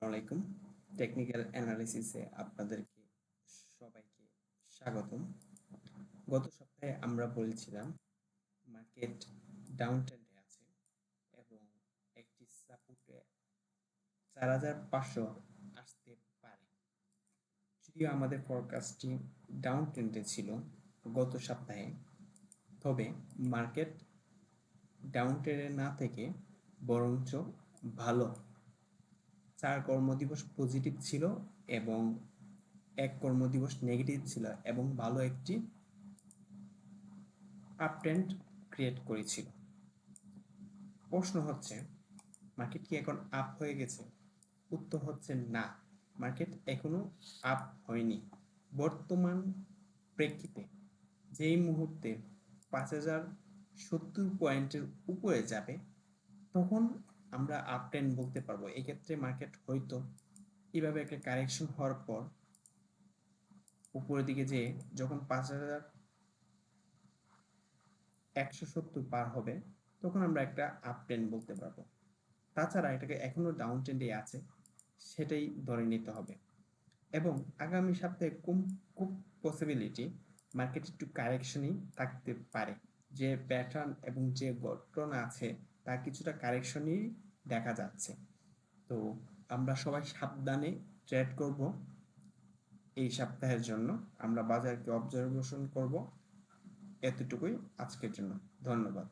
আলাইকুম। টেকনিক্যাল অ্যানালিসিসে আপনাদেরকে সবাইকে স্বাগতম। গত সপ্তাহে আমরা বলেছিলাম মার্কেট ডাউন ট্রেন্ডে আছে এবং একটি সাপোর্টে ৪৫০০ আসতে পারে। যদিও আমাদের ফরকাস্টটি ডাউন ট্রেন্ডে ছিল গত সপ্তাহে, তবে মার্কেট ডাউন ট্রেন্ডে না থেকে বরঞ্চ ভালো ৪ কর্মদিবস পজিটিভ ছিল এবং ১ কর্মদিবস নেগেটিভ ছিল এবং ভালো একটি আপট্রেন্ড ক্রিয়েট করেছিল। প্রশ্ন হচ্ছে, মার্কেট কি এখন আপ হয়ে গেছে? উত্তর হচ্ছে না, মার্কেট এখনো আপ হয়নি। বর্তমান প্রেক্ষিতে যেই মুহূর্তে ৫,০৭০ পয়েন্টের উপরে যাবে তখন আমরা আপ ট্রেন্ড বলতে পারবো। এক্ষেত্রে মার্কেট হয়তো এভাবে একটা কারেকশন হওয়ার পর উপরের দিকে যেয়ে যখন ৫,১৭০ পার হবে তখন আমরা একটা আপ ট্রেন্ড বলতে পারবো। তাছাড়া এটাকে এখনো ডাউন ট্রেন্ডে আছে, সেটাই ধরে নিতে হবে। এবং আগামী সপ্তাহে খুব পসিবিলিটি মার্কেট একটু কারেকশনই থাকতে পারে। যে প্যাটার্ন এবং যে ঘটনা আছে তা কিছুটা কারেকশনই দেখা যাচ্ছে। তো আমরা সবাই সাবধানে ট্রেড করব। এই সপ্তাহের জন্য আমরা বাজারকে অবজারভেশন করব। এতটুকুই আজকের জন্য। ধন্যবাদ।